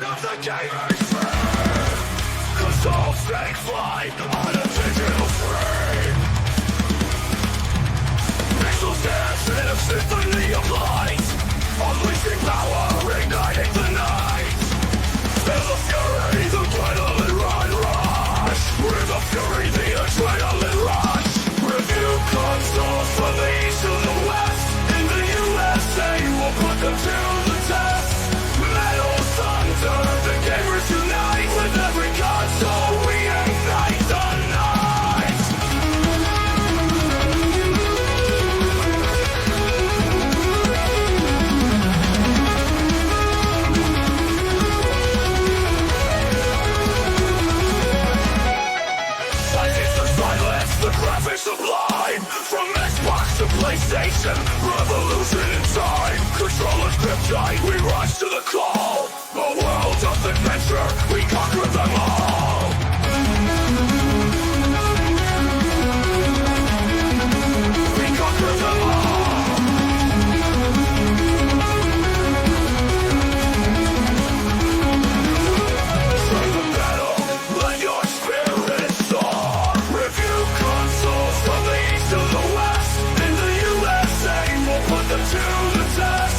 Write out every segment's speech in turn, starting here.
of the gaming stream. Consoles take flight on a digital screen. Pixels dance in a symphony of light, unleashing power, igniting the night. Feel the fury, the adrenaline rush. With the fury, the adrenaline rush. Review consoles from the east to the west. In the USA, we'll put them to the test. Metal thunder, the gamers unite. With every console, we ignite the night. The graphics sublime. From Xbox to PlayStation, revolution in time. Controllers grip tight, we rise to the call. A world of adventure, we conquer them all. We conquer them all. Try the battle, let your spirit soar. Review consoles from the east to the west. In the USA, we'll put them to the test.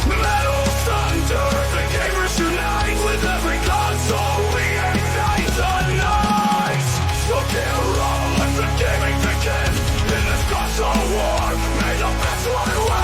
Metal thunder, the gamers unite. With every console, we ignite the night. So gear up, let the gaming begin. In this console war, may the best one win.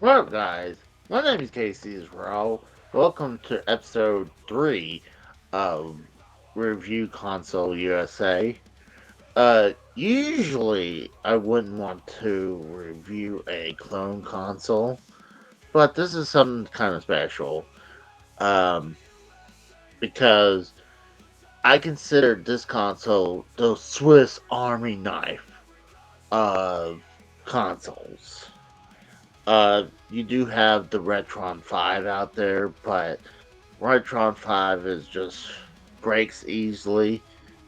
Well, guys, my name is Casey Israel. Welcome to episode 3 of Review Console USA. Usually I wouldn't want to review a clone console, but this is something kind of special. Um, because I consider this console the Swiss Army knife of consoles. You do have the Retron 5 out there, but Retron 5 is just breaks easily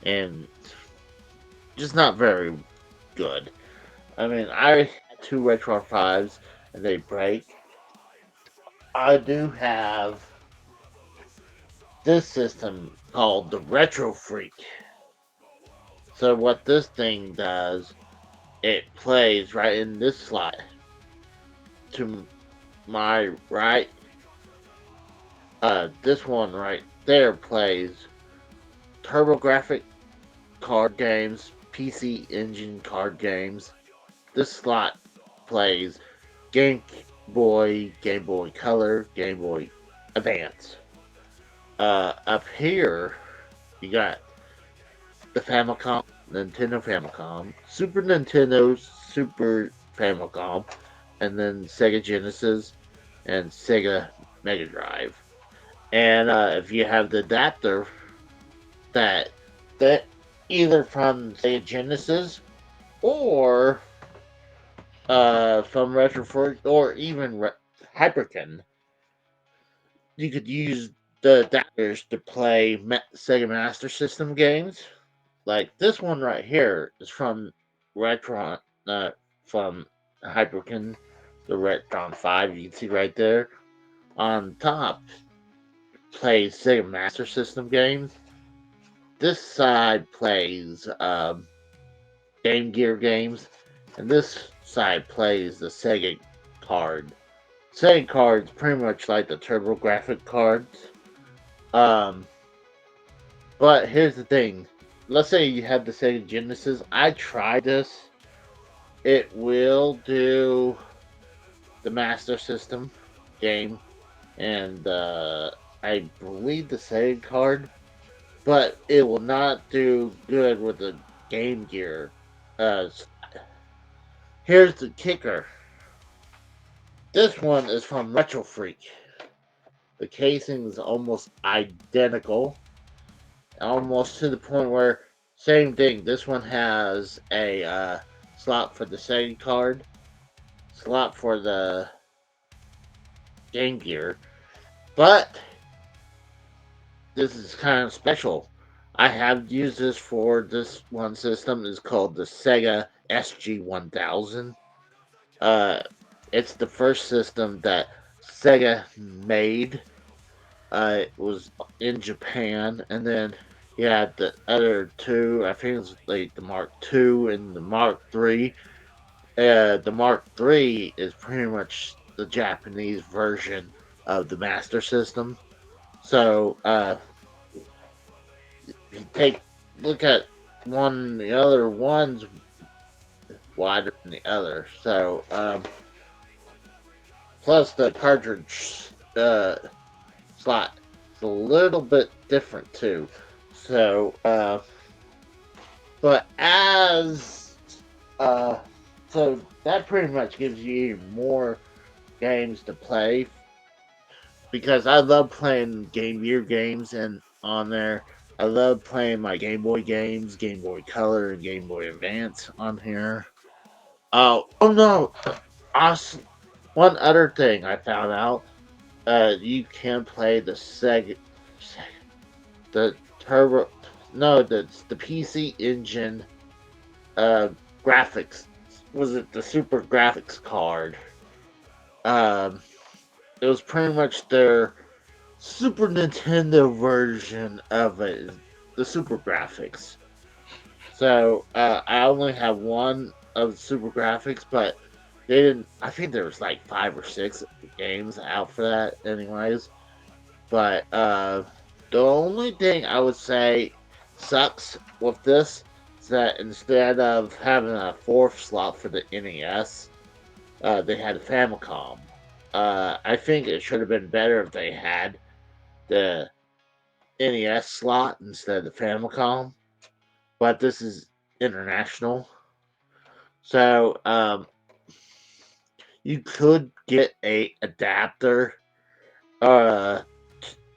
and just not very good. I mean, I had two Retron 5s and they break. I do have this system called the Retro Freak. So what this thing does, it plays right in this slot to my right. This one right there plays TurboGrafx card games, PC Engine card games. This slot plays Game Boy, Game Boy Color, Game Boy Advance. Up here, you got the Famicom, Nintendo Famicom, Super Nintendo, Super Famicom, and then Sega Genesis and Sega Mega Drive. And if you have the adapter that either from Sega Genesis or from Retrofort or even Hyperkin, you could use the adapters to play Sega Master System games Like this one right here is from Retron, from Hyperkin, the Retron 5. You can see right there on top plays Sega Master System games. This side plays Game Gear games, and this side plays the Sega card. Sega cards pretty much like the TurboGrafx cards. Um, but here's the thing. Let's say you have the Sega Genesis. I tried this. It will do the Master System game and I believe the Sega card, but it will not do good with the Game Gear. Uh, Here's the kicker. This one is from Retro Freak. The casing is almost identical, almost to the point where same thing. This one has a slot for the Sega card, slot for the Game Gear, but this is kind of special. I have used this for this one system. It's called the Sega SG-1000. Uh, it's the first system that Sega made. It was in Japan, and then you had the other two. I think it was like the Mark II and the Mark III. The Mark III is pretty much the Japanese version of the Master System. So, you take look at one, the other one's wider than the other. So, plus the cartridge slot is a little bit different too. So, but as uh, so that pretty much gives you more games to play because I love playing Game Gear games and on there. I love playing my Game Boy games, Game Boy Color, and Game Boy Advance on here. Oh no! Awesome. One other thing I found out: you can play the the Turbo, no, the PC Engine uh, graphics. Was it the Super Graphics card? Um, it was pretty much their Super Nintendo version of it, the Super Graphics. So I only have one of the Super Graphics, but they didn't. I think there was like 5 or 6 games out for that, anyways. But the only thing I would say sucks with this is that instead of having a fourth slot for the NES, they had a Famicom. I think it should have been better if they had the NES slot instead of the Famicom. But this is international, so you could get a adapter, uh,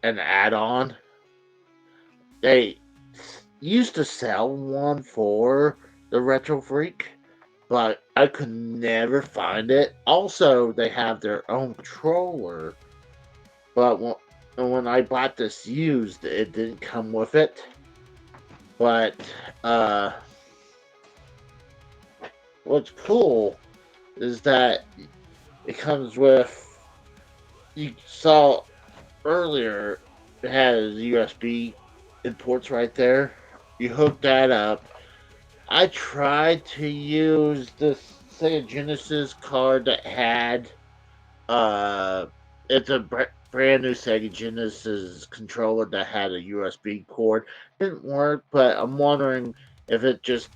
an add-on. They used to sell one for the Retro Freak, but I could never find it. Also, they have their own controller, but when I bought this used, it didn't come with it. But uh, what's cool is that it comes with. You saw earlier it has USB imports right there. You hook that up. I tried to use this Sega Genesis card that had it's a brand new Sega Genesis controller that had a USB cord. Didn't work, but I'm wondering if it just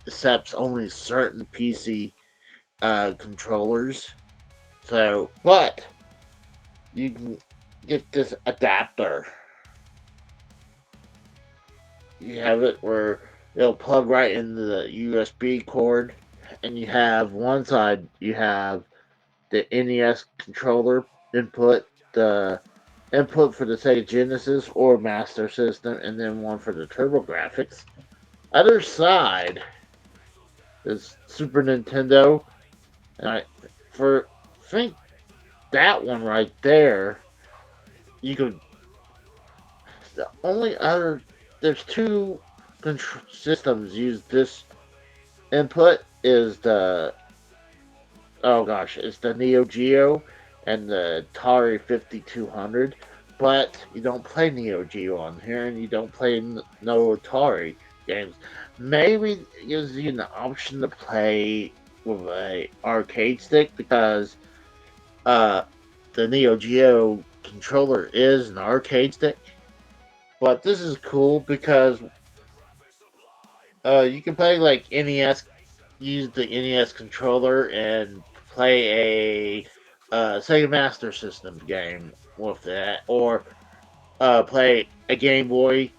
accepts only certain PC controllers. So, but you can get this adapter. You have it where it'll plug right into the USB cord, and you have one side you have the NES controller input, the input for the Sega Genesis or Master System, and then one for the TurboGrafx. Other side is Super Nintendo, and I for think that one right there, you could. The only other there's two. systems use this input is the oh gosh, it's the Neo Geo and the Atari 5200. But you don't play Neo Geo on here, and you don't play no Atari games. Maybe it gives you an option to play with a arcade stick because uh, the Neo Geo controller is an arcade stick. But this is cool because you can play like NES, use the NES controller and play a Sega Master System game with that, or play a Game Boy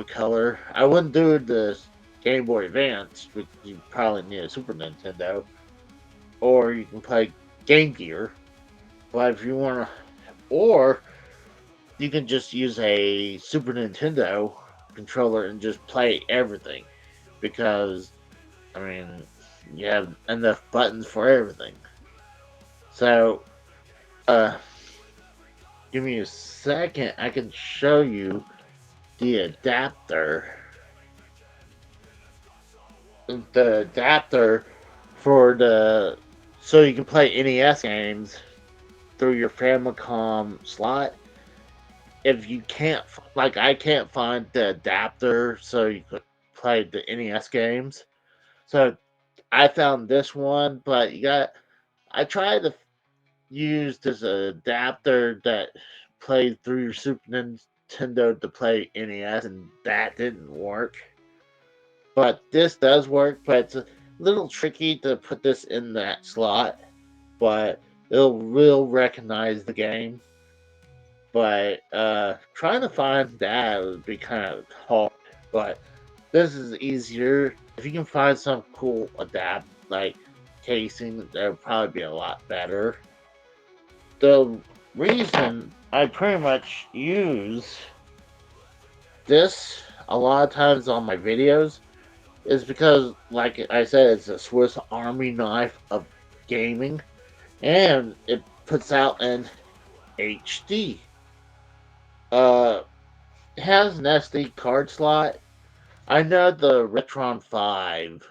Color. I wouldn't do the Game Boy Advance, but you probably need a Super Nintendo, or you can play Game Gear. But if you want to, or you can just use a Super Nintendo controller and just play everything because I mean you have enough buttons for everything. So, uh, give me a second. I can show you the adapter. The adapter for the so you can play NES games through your Famicom slot. If you can't, like, I can't find the adapter so you could play the NES games. So I found this one, but you got. I tried to use this adapter that played through your Super Nintendo to play NES, and that didn't work. But this does work, but it's a little tricky to put this in that slot. But will recognize the game. But trying to find that would be kind of hard. But this is easier. If you can find some cool adapt like casing, that would probably be a lot better. The reason I pretty much use this a lot of times on my videos is because, like I said, it's a Swiss Army knife of gaming, and it puts out an HD. Uh, it has an SD card slot. I know the Retron 5.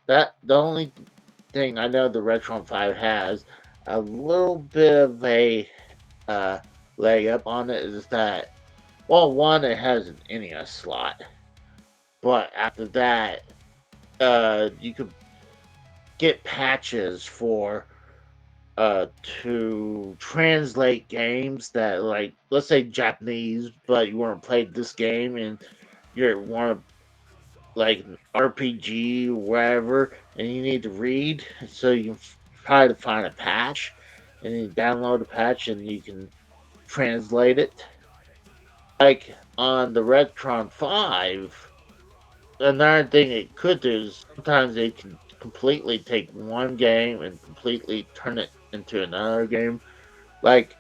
That the only thing I know the Retron 5 has a little bit of a uh, leg up on it is that, well, one, it has an NES slot, but after that, you could get patches for to translate games that, like, let's say Japanese, but you want to play this game and you want to like RPG or whatever, and you need to read, so you can try to find a patch, and you download a patch and you can translate it. Like on the Retron 5, another thing it could do is sometimes it can completely take one game and completely turn it into another game. Like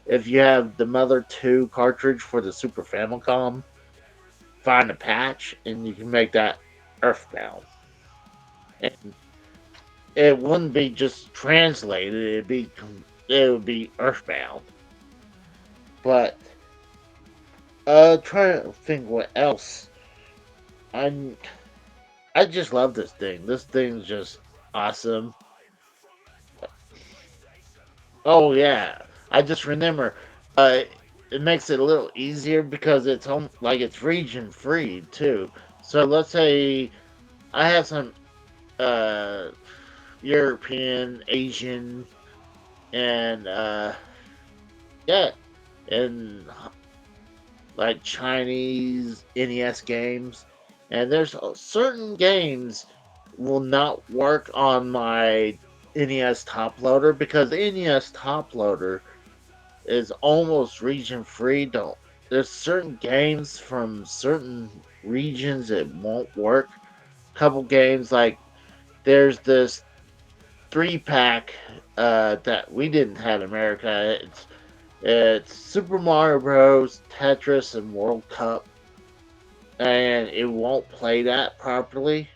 if you have the Mother 2 cartridge for the Super Famicom, find a patch and you can make that Earthbound. And it wouldn't be just translated, it would be Earthbound. But trying to think what else. I I just love this thing. This thing's just awesome. Oh yeah, I just remember. Uh, it makes it a little easier because it's like it's region free too. So let's say I have some uh European, Asian, and yeah, and like Chinese NES games, and there's certain games will not work on my NES top loader because the NES top loader is almost region free. Don't There's certain games from certain regions it won't work. Couple games like there's this 3 pack that we didn't have in America. It's Super Mario Bros, Tetris, and World Cup, and it won't play that properly.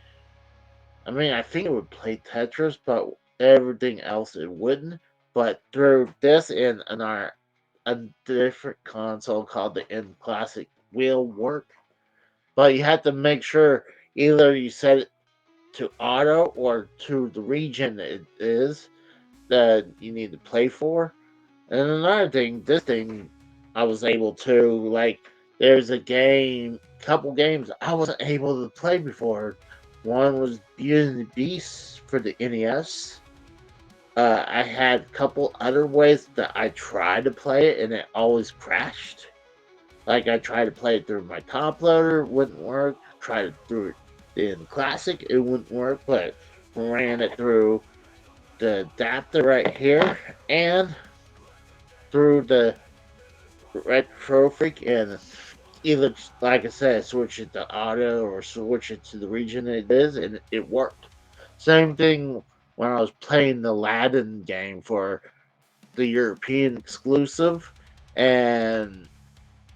I mean, I think it would play Tetris, but everything else it wouldn't. But through this and a different console called the N Classic will work. but you have to make sure either you set it to auto or to the region it is that you need to play for. And another thing, this thing I was able to like. There's a game, couple games I wasn't able to play before. One was Beauty and the Beast for the NES. I had a couple other ways that I tried to play it, and it always crashed. Like I tried to play it through my top loader, wouldn't work. Tried it through it in classic, it wouldn't work. But ran it through the adapter right here and through the retro freak, and either like I said, switch it to auto or switch it to the region it is, and it worked. Same thing when I was playing the Aladdin game for the European exclusive, and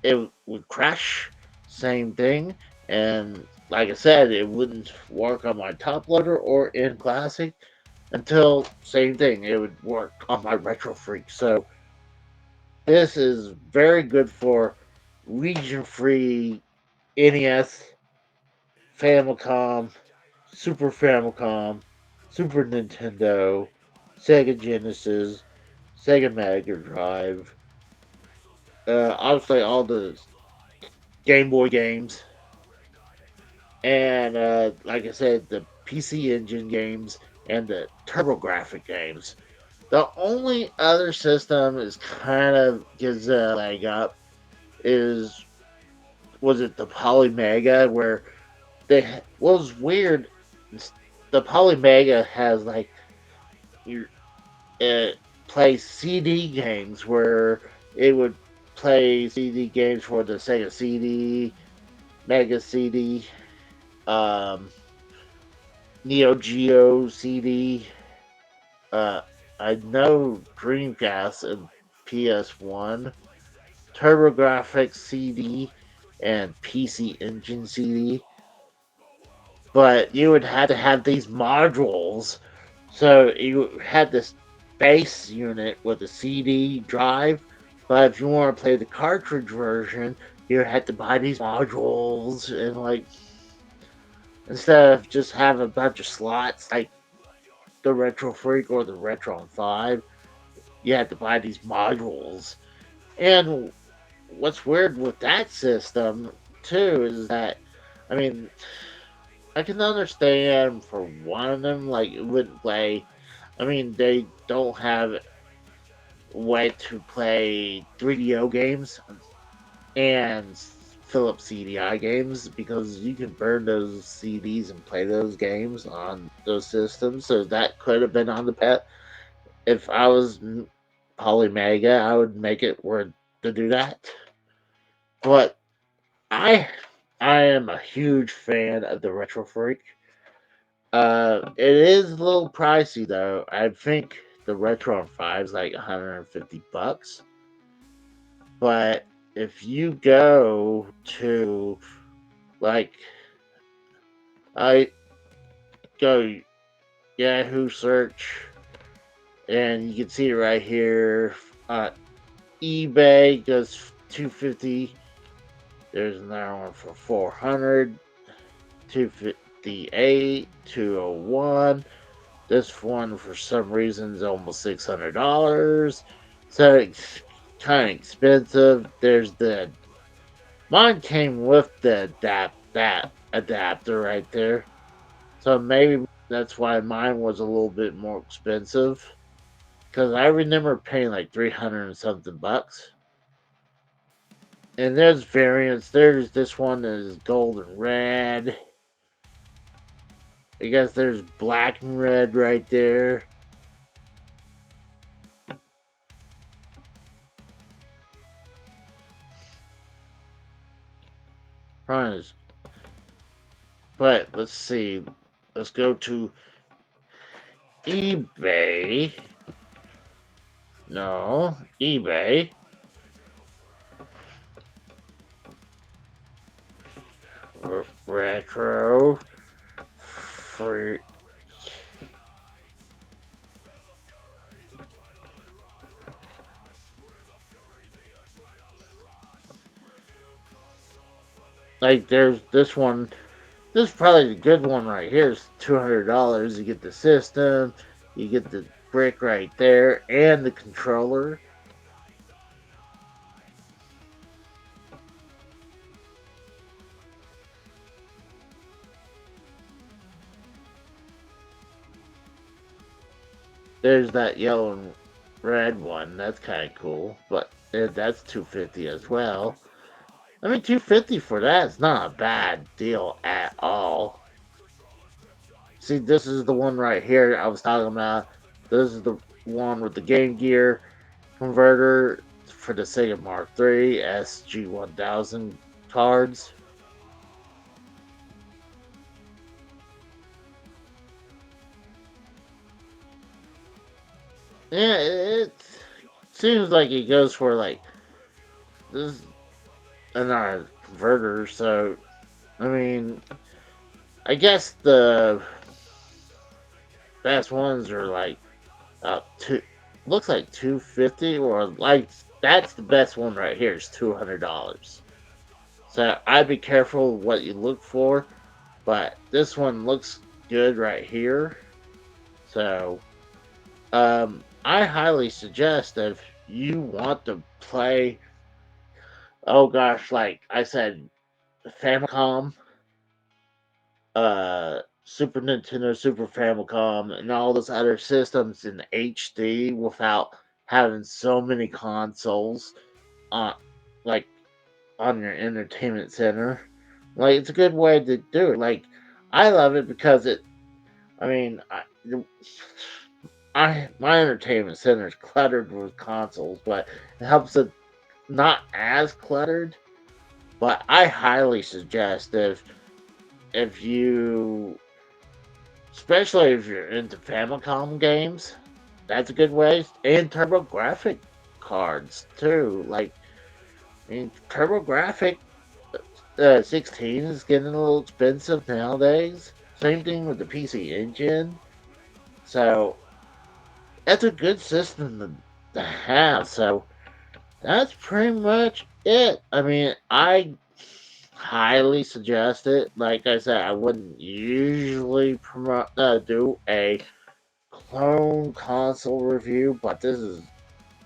it would crash. Same thing, and like I said, it wouldn't work on my top loader or in classic until same thing. It would work on my retro freak. So this is very good for region free NES, Famicom, Super Famicom, Super Nintendo, Sega Genesis, Sega Mega Drive, obviously all the Game Boy games, and like I said, the PC Engine games and the TurboGrafx games. The only other system is kind of gives a leg up is was it the Polymega where they was weird. The Polymega has like your it plays CD games where it would play CD games for the Sega CD, Mega CD, um, Neo Geo CD. Uh, I know Dreamcast and PS1, TurboGrafx CD, and PC Engine CD. But you would have to have these modules. So you had this base unit with a CD drive, but if you want to play the cartridge version, you had to buy these modules and like instead of just have a bunch of slots like the Retro Freak or the Retron 5, you had to buy these modules. And what's weird with that system too is that I mean I can understand for one of them, like it wouldn't play. I mean, they don't have a way to play 3DO games and Philips CDI games because you can burn those CDs and play those games on those systems. So that could have been on the pet. If I was Polymega, I would make it where to do that. But I, I am a huge fan of the Retro Freak. It is a little pricey though. I think the Retron 5 is like $150. But if you go to like I go Yahoo search and you can see it right here. eBay goes 250. There's another one for 400, 258, 201. This one, for some reason, is almost $600. So it's kind of expensive. There's the mine came with the that adapter right there. So maybe that's why mine was a little bit more expensive. Because I remember paying like 300 and something bucks. And there's variants. There's this one that is gold and red. I guess there's black and red right there. But let's see. Let's go to eBay. No, eBay. Retro free. Like there's this one. This is probably the good one right here. Is $200. You get the system, you get the brick right there, and the controller. There's that yellow and red one. That's kind of cool, but that's 250 as well. I mean, 250 for that is not a bad deal at all. See, this is the one right here I was talking about. This is the one with the Game Gear converter for the Sega Mark III SG-1000 cards. Yeah, it seems like it goes for like this is another converter. So, I mean, I guess the best ones are like two. Looks like 250 or like that's the best one right here is $200. So I'd be careful what you look for, but this one looks good right here. So I highly suggest that if you want to play, oh gosh, like I said, Famicom, Super Nintendo, Super Famicom, and all those other systems in HD without having so many consoles on, like on your entertainment center. Like it's a good way to do it. Like I love it because it. I mean, I my entertainment center is cluttered with consoles, but it helps it not as cluttered. But I highly suggest if you, especially if you're into Famicom games, that's a good way. And TurboGrafx cards too. Like I mean, TurboGrafx 16 is getting a little expensive nowadays. Same thing with the PC Engine. So that's a good system to have. So that's pretty much it. I mean, I highly suggest it. Like I said, I wouldn't usually do a clone console review, but this is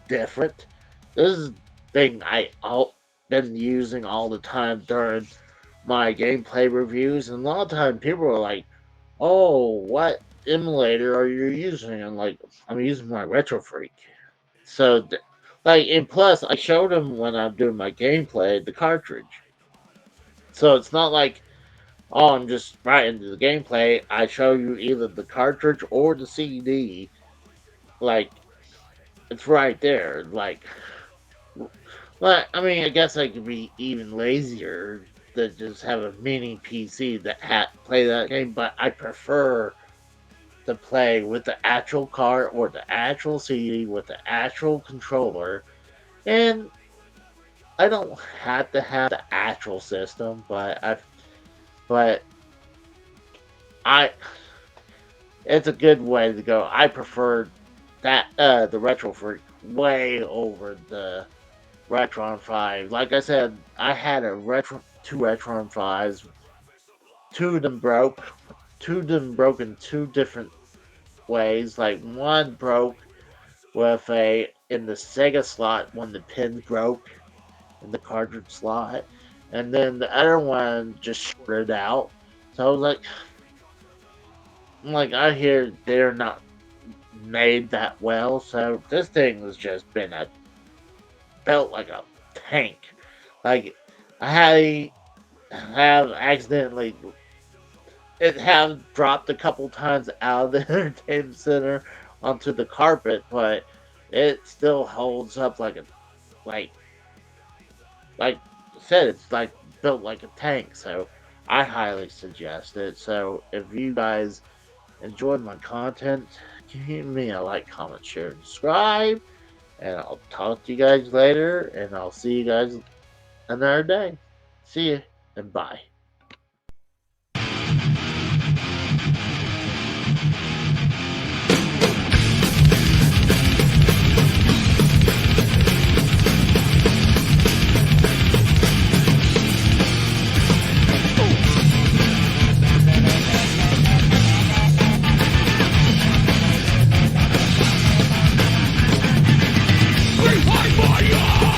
different. This is thing been using all the time during my gameplay reviews, and a lot of time people are like, "Oh, what emulator are you using?" And like, I'm using my Retro Freak. So, like, and plus, I showed them when I'm doing my gameplay the cartridge. So it's not like, oh, I'm just right into the gameplay. I show you either the cartridge or the CD. Like, it's right there. Like, well, I mean, I guess I could be even lazier to just have a mini PC that play that game, but I prefer to play with the actual card or the actual CD with the actual controller. And I don't have to have the actual system, but I it's a good way to go. I prefer that the Retro Freak way over the Retron 5. Like I said, I had two Retron 5s. Two of them broke. Two of them broke in two different ways. Like one broke with in the Sega slot when the pins broke in the cartridge slot, and then the other one just shorted out. So I was like I hear they're not made that well. So this thing has just been built like a tank. Like I have accidentally it have dropped a couple times out of the entertainment center onto the carpet, but it still holds up like like I said, it's like built like a tank. So I highly suggest it. So if you guys enjoyed my content, give me a like, comment, share, and subscribe. And I'll talk to you guys later, and I'll see you guys another day. See you, and bye. fire.